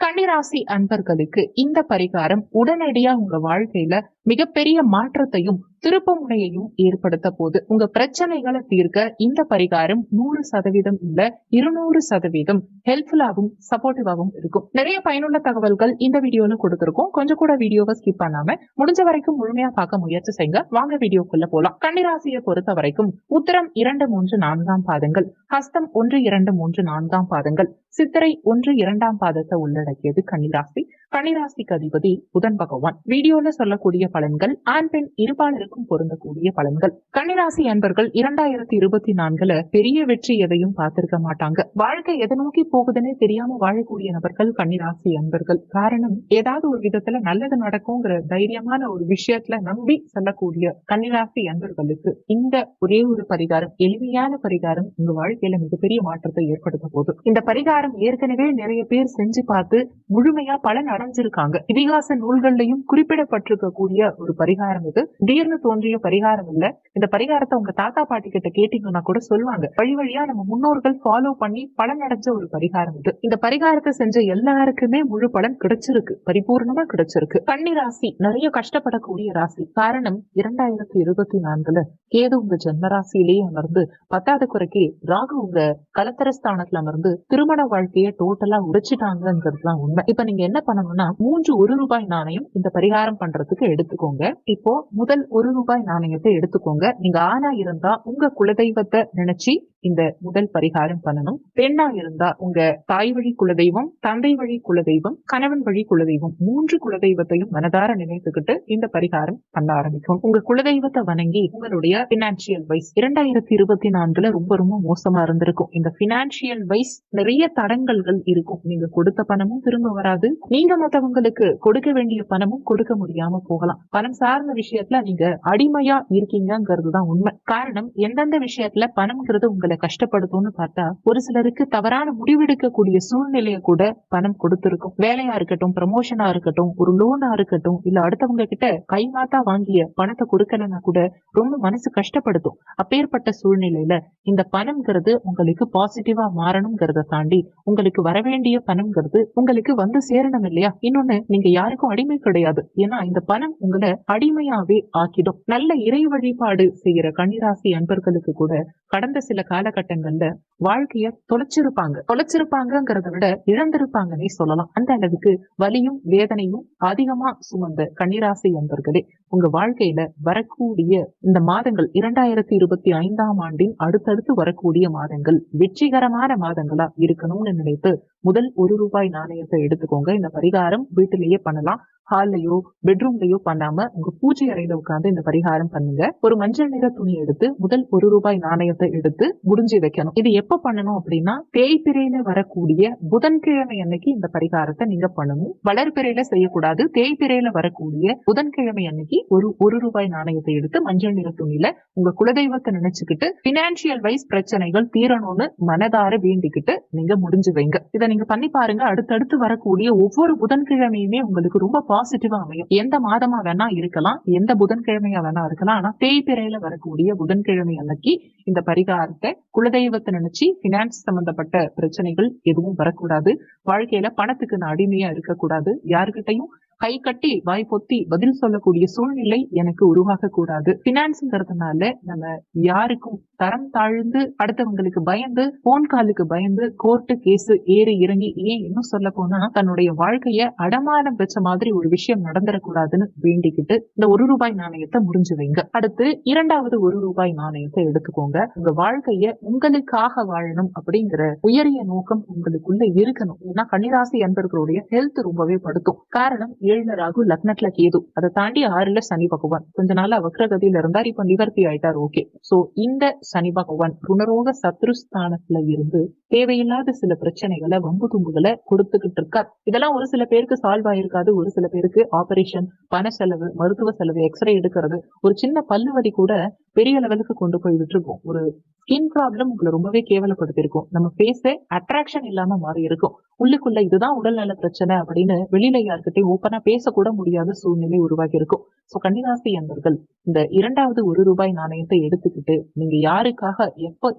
கன்னிராசி அன்பர்களுக்கு இந்த பரிகாரம் உடனடியா உங்க வாழ்க்கையில மிகப்பெரிய மாற்றத்தையும் திருப்பு முனையையும் ஏற்படுத்த போது உங்க பிரச்சனைகளை தீர்க்க இந்த பரிகாரம் 100% இல்ல 200% ஹெல்ப்ஃபுல்லாவும் சப்போர்ட்டிவாவும் இருக்கும். நிறைய பயனுள்ள தகவல்கள் இந்த வீடியோல கொடுத்திருக்கோம். கொஞ்சம் கூட வீடியோவை ஸ்கிப் பண்ணாம முடிஞ்ச வரைக்கும் முழுமையா பார்க்க முயற்சி செய்யுங்க. வாங்க வீடியோக்குள்ள போலாம். கன்னிராசியை பொறுத்த வரைக்கும் உத்திரம் 2, 3, 4 பாதங்கள், ஹஸ்தம் 1, 2, 3, 4 பாதங்கள், சித்திரை 1, 2 பாதத்தை உள்ளடக்கியது கன்னிராசி. கன்னிராசிக்கு அதிபதி புதன் பகவான். வீடியோல சொல்லக்கூடிய பலன்கள் ஆண் பெண் இருபாலருக்கும் பொருந்தக்கூடிய பலன்கள். கன்னிராசி அன்பர்கள் 2024 பெரிய வெற்றி எதையும் பார்த்திருக்க மாட்டாங்க. வாழ்க்கை எதை நோக்கி போகுதுன்னே தெரியாம வாழக்கூடிய நபர்கள் கன்னிராசி அன்பர்கள். காரணம், ஏதாவது ஒரு விதத்துல நல்லது நடக்கும்ங்கிற தைரியமான ஒரு விஷயத்துல நம்பி செல்லக்கூடிய கன்னிராசி அன்பர்களுக்கு இந்த ஒரே ஒரு பரிகாரம், எளிமையான பரிகாரம் உங்க வாழ்க்கையில மிகப்பெரிய மாற்றத்தை ஏற்படுத்த போது. இந்த பரிகாரம் ஏற்கனவே நிறைய பேர் செஞ்சு பார்த்து முழுமையா பலன் அடைஞ்சிருக்காங்க. இதிகாச நூல்கள்லயும் குறிப்பிடப்பட்டிருக்கக்கூடிய ஒரு பரிகாரம் இது. திடீர்னு தோன்றிய பரிகாரம் இல்ல. இந்த பரிகாரத்தை உங்க தாத்தா பாட்டி கிட்ட கேட்டீங்கன்னா கூட சொல்லுவாங்க. வழி வழியா நம்ம முன்னோர்கள் ஃபாலோ பண்ணி பலன் அடைஞ்ச ஒரு பரிகாரம் இது. இந்த பரிகாரத்தை செஞ்ச எல்லாருக்குமே முழு பலன் கிடைச்சிருக்கு, பரிபூர்ணமா கிடைச்சிருக்கு. கன்னிராசி நிறைய கஷ்டப்படக்கூடிய ராசி. காரணம், 2024 கேது உங்க ஜென்மராசியிலேயே அமர்ந்து 10வது குறைக்கு ராகு உங்க கலத்தரஸ்தானத்துல அமர்ந்து திருமண வாழ்க்கையை டோட்டலா உடைச்சிட்டாங்கிறதுதான் உண்மை. இப்ப நீங்க என்ன பண்ணணும்னா 3 1 ரூபாய் நாணயம் இந்த பரிகாரம் பண்றதுக்கு எடுத்துக்கோங்க. இப்போ முதல் 1 ரூபாய் நாணயத்தை எடுத்துக்கோங்க. நீங்க ஆணா இருந்தா உங்க குலதெய்வத்தை நினைச்சு இந்த முதல் பரிகாரம் பண்ணணும். பெண்ணா இருந்தா உங்க தாய் வழி குலதெய்வம், தந்தை வழி குலதெய்வம், கணவன் வழி குலதெய்வம், 3 குலதெய்வத்தையும் மனதார நினைத்துக்கிட்டு இந்த பரிகாரம் பண்ண ஆரம்பிக்கும். உங்க குலதெய்வத்தை வணங்கி உங்களுடைய பினான்சியல் வைஸ் 2024 ரொம்ப மோசமா இருந்திருக்கும். இந்த பினான்சியல் வைஸ் நிறைய தடங்கல்கள் இருக்கும். நீங்க கொடுத்த பணமும் திரும்ப வராது. நீங்க மத்தவங்களுக்கு கொடுக்க வேண்டிய பணமும் கொடுக்க முடியாம போகலாம். பணம் சார்ந்த விஷயத்துல நீங்க அடிமையா இருக்கீங்கிறது தான் உண்மை. காரணம், எந்தெந்த விஷயத்துல பணம்ங்கிறது உங்களை கஷ்டப்படுத்தும்னு பார்த்தா, ஒரு சிலருக்கு தவறான முடிவெடுக்கக்கூடிய சூழ்நிலையை கூட பணம் கொடுத்திருக்கும். வேலையா இருக்கட்டும், ப்ரமோஷனா இருக்கட்டும், ஒரு லோனா இருக்கட்டும், இல்ல அடுத்தவங்க கிட்ட கைமாத்தா வாங்கிய பணத்தை கொடுக்கலன்னா கூட ரொம்ப மனசு கஷ்டப்படுத்தும். அப்பேற்பட்ட சூழ்நிலையில இந்த பணம்ங்கிறது உங்களுக்கு பாசிட்டிவா மாறணும்ங்கிறத தாண்டி உங்களுக்கு வரவேண்டிய பணம்ங்கிறது உங்களுக்கு வந்து சேரணும் இல்லையா? இன்னொன்னு, நீங்க யாருக்கும் அடிமை கிடையாது. ஏன்னா இந்த பணம் உங்களை அடிமையாவே ஆக்கிடும். நல்ல இறை வழிபாடு செய்யற கன்னிராசி அன்பர்களுக்கு கூட கடந்த சில காலகட்டங்கள்ல வாழ்க்கைய தொலைச்சிருப்பாங்கிறத விட இழந்திருப்பாங்கன்னே சொல்லலாம். அந்த அளவுக்கு வலியும் வேதனையும் அதிகமா சுமந்த கன்னிராசி அன்பர்களே, உங்க வாழ்க்கையில வரக்கூடிய இந்த மாதங்கள் 2025 ஆண்டின் அடுத்தடுத்து வரக்கூடிய மாதங்கள் வெற்றிகரமான மாதங்களா இருக்கணும்னு நினைத்து முதல் 1 ரூபாய் நாணயத்தை எடுத்துக்கோங்க. இந்த பரிகாரம் வீட்டிலேயே பண்ணலாம். ஹால்லையோ பெட்ரூம்லயோ பண்ணாம உங்க பூஜை அறையில உட்கார்ந்து இந்த பரிகாரம் பண்ணுங்க. ஒரு மஞ்சள் நிற துணி எடுத்து முதல் 1 ரூபாய் நாணயத்தை எடுத்து முடிஞ்சு வைக்கணும். இது எப்ப பண்ணணும் அப்படின்னா, தேய்பிரையில வரக்கூடிய புதன்கிழமை அன்னைக்கு இந்த பரிகாரத்தை நீங்க பண்ணணும். வளர்பிறையில செய்யக்கூடாது. தேய்பிரையில வரக்கூடிய புதன்கிழமை அன்னைக்கு ஒரு 1 ரூபாய் நாணயத்தை எடுத்து மஞ்சள் நிற துணியில உங்க குலதெய்வத்தை நினைச்சுக்கிட்டு பினான்சியல் வைஸ் பிரச்சனைகள் தீரணும்னு மனதார வேண்டிக்கிட்டு நீங்க முடிஞ்சு வைங்க. இதை நீங்க பண்ணி பாருங்க. அடுத்தடுத்து வரக்கூடிய ஒவ்வொரு புதன்கிழமையுமே உங்களுக்கு ரொம்ப பாசிட்டிவா அமையும். எந்த மாதமா வேணா இருக்கலாம், எந்த புதன்கிழமையா வேணா இருக்கலாம். ஆனா தேய்பிரையில வரக்கூடிய புதன்கிழமை அன்னைக்கு இந்த பரிகாரத்தை குலதெய்வத்தை நினைச்சு பினான்ஸ் சம்பந்தப்பட்ட பிரச்சனைகள் எதுவும் வரக்கூடாது. வாழ்க்கையில பணத்துக்கு நான் அடிமையா இருக்கக்கூடாது. யாருக்கிட்டையும் கை கட்டி வாய் பொத்தி பதில் சொல்லக்கூடிய சூழ்நிலை எனக்கு உருவாக கூடாது. பினான்ஸ்ங்கிறதுனால நம்ம யாருக்கும் தரம் தாழ்ந்து, அடுத்தவங்களுக்கு பயந்து, போன் காலுக்கு பயந்து, கோர்ட்டு கேஸ் ஏறி இறங்கி, ஏன் இன்னும் சொல்ல போனா தன்னுடைய வாழ்க்கைய அடமானம் வச்ச மாதிரி ஒரு விஷயம் நடந்துடக்கூடாதுன்னு வேண்டிக்கிட்டு இந்த 1 ரூபாய் நாணயத்தை முடிஞ்சு வைங்க. அடுத்து 2வது 1 ரூபாய் நாணயத்தை எடுத்துக்கோங்க. உங்க வாழ்க்கைய உங்களுக்காக வாழணும் அப்படிங்கிற உயரிய நோக்கம் உங்களுக்குள்ள இருக்கணும். ஏன்னா கன்னிராசி அன்பர்களுடைய ஹெல்த் ரொம்பவே படுத்தும். காரணம், 7ல ராகு, லக்னத்துல கேது, அதை தாண்டி 6ல சனி பகவான். கொஞ்ச நாள் வக்ரகதியில இருந்தார், இப்ப நிவர்த்தி ஆயிட்டார். ஓகே, சோ இந்த சனி பகவான் ருணரோக சத்ருஸ்தானத்துல இருந்து தேவையில்லாத சில பிரச்சனைகளை, வம்பு தும்புகளை கொடுத்துக்கிட்டு இருக்கார். இதெல்லாம் ஒரு சில பேருக்கு சால்வ் ஆயிருக்காது. ஒரு சில பேருக்கு ஆபரேஷன், பண செலவு, மருத்துவ செலவு, எக்ஸ்ரே எடுக்கிறது, ஒரு சின்ன பல்லுவலி கூட பெரிய லெவலுக்கு கொண்டு போய் விட்டுருக்கும். ஒரு ஸ்கின் ப்ராப்ளம் உங்களை ரொம்பவே கேவலப்படுத்திருக்கும். நம்ம ஃபேஸே அட்ராக்ஷன் இல்லாம மாறி இருக்கும். உள்ளுக்குள்ள இதுதான் உடல் நல பிரச்சனை அப்படின்னு வெளியில யாருக்கிட்டையும் ஓப்பனா பேசக்கூட முடியாத சூழ்நிலை உருவாகி இருக்கும். சோ கன்னிராசி அன்பர்கள் இந்த 2வது 1 ரூபாய் நாணயத்தை எடுத்துக்கிட்டு நீங்க யாருக்காக எப்ப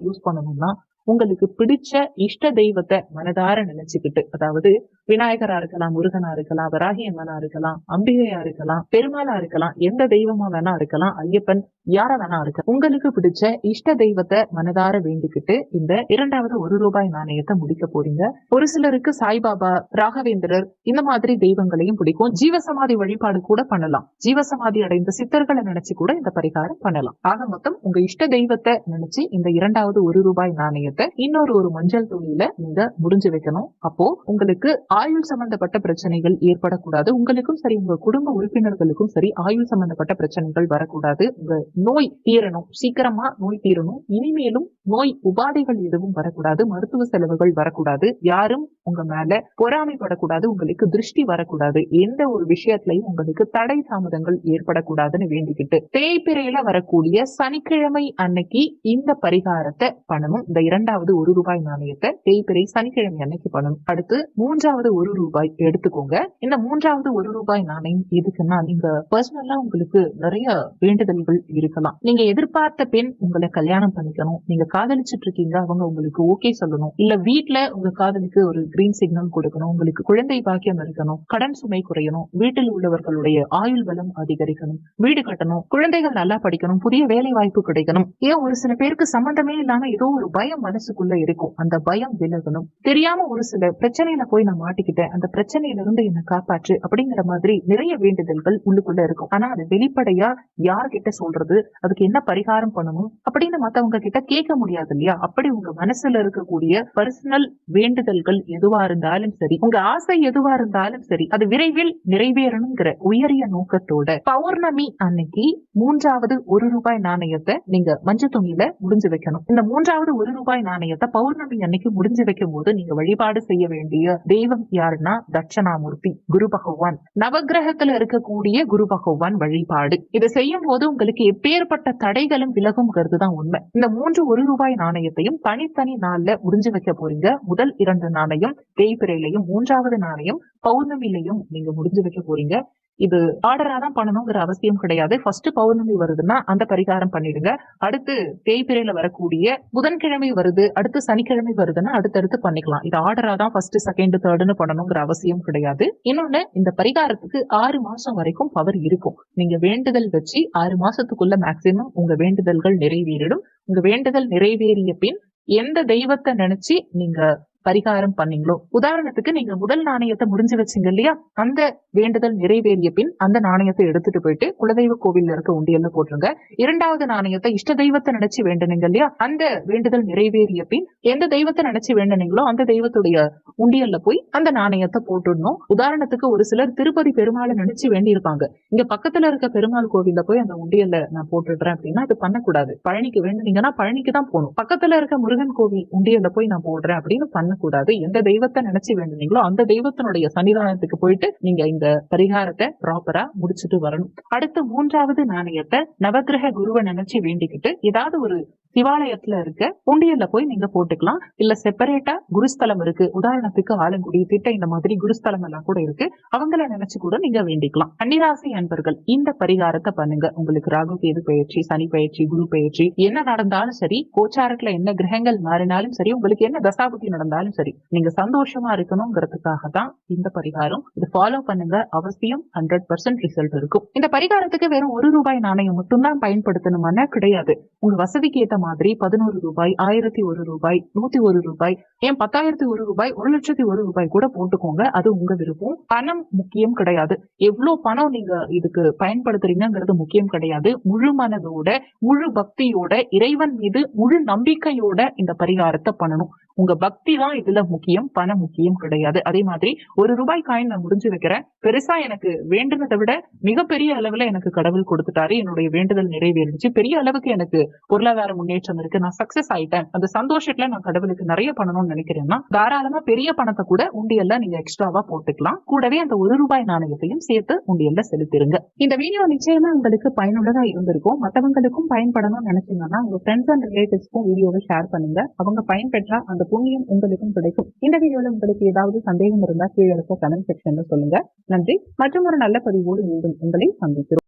யூஸ் பண்ணணும்னா, உங்களுக்கு பிடிச்ச இஷ்ட தெய்வத்தை மனதார நினைச்சுக்கிட்டு, அதாவது விநாயகரா இருக்கலாம், முருகனா இருக்கலாம், வராகி அம்மனா இருக்கலாம், அம்பிகையா இருக்கலாம், பெருமாளா இருக்கலாம், எந்த தெய்வமா வேணா இருக்கலாம், ஐயப்பன், யாரா வேணா இருக்கலாம், உங்களுக்கு பிடிச்ச இஷ்ட தெய்வத்தை மனதார வேண்டிக்கிட்டு இந்த இரண்டாவது ₹1 நாணயத்தை முடிக்க போறீங்க. ஒரு சிலருக்கு சாய்பாபா, ராகவேந்திரர் இந்த மாதிரி தெய்வங்களையும் பிடிக்கும். ஜீவசமாதி வழிபாடு கூட பண்ணலாம். ஜீவசமாதி அடைந்த சித்தர்களை நினைச்சு கூட இந்த பரிகாரம் பண்ணலாம். ஆக மொத்தம் உங்க இஷ்ட தெய்வத்தை நினைச்சு இந்த இரண்டாவது ₹1 நாணயத்தை இன்னொரு ஒரு மஞ்சள் துணியில நீங்க முடிஞ்சு வைக்கணும். அப்போ உங்களுக்கு ஆயுள் சம்பந்தப்பட்ட பிரச்சனைகள் ஏற்படக்கூடாது. உங்களுக்கும் சரி, உங்க குடும்ப உறுப்பினர்களுக்கும் சரி ஆயுள் சம்பந்தப்பட்ட பிரச்சனைகள் வரக்கூடாது. உங்க நோய் தீரணும், சீக்கிரமா நோய் தீரணும். இனிமேலும் நோய் உபாதைகள் எதுவும் வரக்கூடாது, மருத்துவ செலவுகள் வரக்கூடாது, யாரும் உங்க மேல பொறாமைப்படக்கூடாது, உங்களுக்கு திருஷ்டி வரக்கூடாது, எந்த ஒரு விஷயத்திலையும் உங்களுக்கு தடை தாமதங்கள் ஏற்படக்கூடாதுன்னு வேண்டிக்கிட்டு தேய்பிரையில வரக்கூடிய சனிக்கிழமை அன்னைக்கு இந்த பரிகாரத்தை பண்ணணும். இந்த இரண்டாவது ₹1 நாணயத்தை தேய்பிரை சனிக்கிழமை அன்னைக்கு பண்ணணும். அடுத்து மூன்றாவது ₹1 எடுத்துக்கோங்க. இந்த மூன்றாவது ₹1 நாணயம் எதுக்குன்னா, நீங்க பர்சனலா உங்களுக்கு நிறைய வேண்டுதல்கள் இருக்கலாம். நீங்க எதிர்பார்த்த பெண் உங்களை கல்யாணம் பண்ணிக்கணும், நீங்க காதலிச்சுட்டு இருக்கீங்க, அவங்க உங்களுக்கு ஓகே சொல்லணும், இல்ல வீட்டுல உங்க காதலுக்கு ஒரு கிரீன் சிக்னல் கொடுக்கணும், உங்களுக்கு குழந்தை பாக்கியம் இருக்கணும், கடன் சுமை குறையணும், வீட்டில் உள்ளவர்களுடைய ஆயுள் பலம் அதிகரிக்கணும், வீடு கட்டணும், குழந்தைகள் நல்லா படிக்கணும், புதிய வேலை வாய்ப்பு கிடைக்கணும். ஏன் ஒரு சில பேருக்கு சம்பந்தமே இல்லாம ஏதோ ஒரு பயம் மனசுக்குள்ள இருக்கும், அந்த பயம் விலகணும். தெரியாம ஒரு சில பிரச்சனையில போய் நான் மாட்டிக்கிட்டேன், அந்த பிரச்சனையில இருந்து என்ன காப்பாற்று அப்படிங்கிற மாதிரி நிறைய வேண்டுதல்கள் உள்ளுக்குள்ள இருக்கும். ஆனா அது வெளிப்படையா யார்கிட்ட சொல்றது, அதுக்கு என்ன பரிகாரம் பண்ணணும் அப்படின்னு மத்தவங்க கிட்ட கேட்க முடியாது இல்லையா? அப்படி உங்க மனசுல இருக்கக்கூடிய பர்சனல் வேண்டுதல்கள் எதுவா இருந்தாலும் சரி, உங்க ஆசை எதுவா இருந்தாலும் சரி, அது விரைவில் நிறைவேறணுங்கிற உயரிய நோக்கத்தோட பௌர்ணமி அன்னைக்கு மூன்றாவது ₹1 நாணயத்தை நீங்க மஞ்சள் துணியில முடிஞ்சு வைக்கணும். இந்த மூன்றாவது ₹1 நாணயத்தை பௌர்ணமி அன்னைக்கு முடிஞ்சு வைக்கும் போது நீங்க வழிபாடு செய்ய வேண்டிய தெய்வம் யாருன்னா தட்சணாமூர்த்தி, குரு பகவான், நவகிரகத்துல இருக்கக்கூடிய குரு பகவான் வழிபாடு. இதை செய்யும் போது உங்களுக்கு எப்பேற்பட்ட தடைகளும் விலகும்ங்கிறது தான் உண்மை. இந்த மூன்று ₹1 நாணயத்தையும் தனித்தனி நாள்ல முடிஞ்சு வைக்க போறீங்க. முதல் 2 நாணயம் தேய்பிரையிலையும், மூன்றாவது நாணயம் பௌர்ணமிலையும் நீங்க முடிஞ்சு வைக்க போறீங்க. இது ஆர்டரா தான் பண்ணணுங்கிற அவசியம் கிடையாது. ஃபர்ஸ்ட் பௌர்ணமி வருதுன்னா அந்த பரிகாரம் பண்ணிடுங்க. அடுத்து தேய்பிரையில வரக்கூடிய புதன்கிழமை வருது, அடுத்து சனிக்கிழமை வருதுன்னா அடுத்தடுத்து பண்ணிக்கலாம். இது ஆர்டரா தான் ஃபர்ஸ்ட், செகண்ட், தேர்ட்னு பண்ணணுங்கிற அவசியம் கிடையாது. இன்னொன்னு, இந்த பரிகாரத்துக்கு 6 மாசம் வரைக்கும் பவர் இருக்கும். நீங்க வேண்டுதல் வச்சு 6 மாசத்துக்குள்ள மேக்சிமம் உங்க வேண்டுதல்கள் நிறைவேறிடும். உங்க வேண்டுதல் நிறைவேறிய பின் எந்த தெய்வத்தை நினைச்சு நீங்க பரிகாரம் பண்ணீங்களோ, உதாரணத்துக்கு நீங்க முதல் நாணயத்தை முடிஞ்சு வச்சீங்க இல்லையா, அந்த வேண்டுதல் நிறைவேறிய பின் அந்த நாணயத்தை எடுத்துட்டு போயிட்டு குலதெய்வ கோவில்ல இருக்க உண்டியல்ல போட்டுருங்க. இரண்டாவது நாணயத்தை இஷ்ட தெய்வத்தை நினைச்சு வேண்டுனீங்க இல்லையா, அந்த வேண்டுதல் நிறைவேறிய பின் எந்த தெய்வத்தை நினைச்சு வேண்டுனீங்களோ அந்த தெய்வத்துடைய உண்டியல்ல போய் அந்த நாணயத்தை போட்டுடணும். உதாரணத்துக்கு ஒரு சிலர் திருப்பதி பெருமாளை நினைச்சு வேண்டி இருப்பாங்க. இங்க பக்கத்துல இருக்க பெருமாள் கோவில்ல போய் அந்த உண்டியல்ல நான் போட்டுடுறேன் அப்படின்னா அது பண்ணக்கூடாது. பழனிக்கு வேண்டுனீங்கன்னா பழனிக்கு தான் போகணும். பக்கத்துல இருக்க முருகன் கோவில் உண்டியல்ல போய் நான் போடுறேன் அப்படின்னு பண்ணக்கூடாது. எந்த தெய்வத்தை நினைச்சு வேண்டுனீங்களோ அந்த தெய்வத்தினுடைய சன்னிதானத்துக்கு போயிட்டு நீங்க இந்த பரிகாரத்தை ப்ராப்பரா முடிச்சுட்டு வரணும். அடுத்து மூன்றாவது நாணயத்தை நவகிரக குருவை நினைச்சு வேண்டிக்கிட்டு ஏதாவது ஒரு சிவாலயத்துல இருக்க உண்டியல்ல போய் நீங்க போட்டுக்கலாம். இல்ல செப்பரேட்டா குருஸ்தலம் இருக்கு, உதாரணத்துக்கு ஆலங்குடி, திட்டை, இந்த மாதிரி குருஸ்தலம் எல்லாம் கூட இருக்கு, அவங்கள நினைச்சு கூட நீங்க வேண்டிக்கலாம். கன்னிராசி அன்பர்கள் இந்த பரிகாரத்தை பண்ணுங்க. உங்களுக்கு ராகு கேது பயிற்சி, சனி பயிற்சி, குரு பயிற்சி என்ன நடந்தாலும் சரி, கோச்சாரத்துல என்ன கிரகங்கள் மாறினாலும் சரி, உங்களுக்கு என்ன தசாபுத்தி நடந்தாலும் சரி, நீங்க சந்தோஷமா இருக்கணுங்கிறதுக்காக தான் இந்த பரிகாரம். இது ஃபாலோ பண்ணுங்க, அவசியம் 100% ரிசல்ட் இருக்கும். இந்த பரிகாரத்துக்கு வெறும் ₹1 நாணயம் மட்டும்தான் பயன்படுத்தணுமான கிடையாது. உங்க வசதிக்கு ஏத்த மாதிரி ₹11, ₹1001, ₹101, ஏன் ₹10,001, ₹1,01,000 கூட போட்டுக்கோங்க. அது உங்க விருப்பம். பணம் முக்கியம் கிடையாது. எவ்வளவு பணம் நீங்க இதுக்கு பயன்படுத்துறீங்கிறது முக்கியம் கிடையாது. முழு மனதோட, முழு பக்தியோட, இறைவன் மீது முழு நம்பிக்கையோட இந்த பரிகாரத்தை பண்ணணும். உங்க பக்தி தான் இதுல முக்கியம், பணம் முக்கியம் கிடையாது. அதே மாதிரி ₹1 காயின் நான் முடிஞ்சு வைக்கிறேன், பெருசா எனக்கு வேண்டுனதை விட மிகப்பெரிய அளவுல எனக்கு கடவுள் கொடுத்துட்டாரு, என்னுடைய வேண்டுதல் நிறைவேறிடுச்சு, பெரிய அளவுக்கு எனக்கு பொருளாதார முன்னேற்றம் இருக்கு, நான் சக்சஸ் ஆயிட்டேன், அந்த சந்தோஷத்துல நான் கடவுளுக்கு நிறைய பண்ணணும்னு நினைக்கிறேன்னா தாராளமா பெரிய பணத்தை கூட உண்டியல்ல நீங்க எக்ஸ்ட்ராவா போட்டுக்கலாம். கூடவே அந்த ₹1 நாணயத்தையும் சேர்த்து உண்டியல்ல செலுத்திருங்க. இந்த வீடியோ நிச்சயமா உங்களுக்கு பயனுள்ளதா இருந்திருக்கும். மத்தவங்களுக்கும் பயன்படணும்னு நினைச்சீங்கன்னா உங்க ஃப்ரெண்ட்ஸ் அண்ட் ரிலேட்டிவ்ஸ்க்கும் வீடியோவை ஷேர் பண்ணுங்க. அவங்க பயன்பெற்றா அந்த புண்ணியம் உங்களுக்கும் கிடைக்கும். இந்த வீடியோல உங்களுக்கு ஏதாவது சந்தேகம் இருந்தா கீழே இருக்க கமெண்ட் செக்ஷன்ல சொல்லுங்க. நன்றி. மற்றும் ஒரு நல்ல பதிவோடு மீண்டும் உங்களை சந்திக்கிறோம்.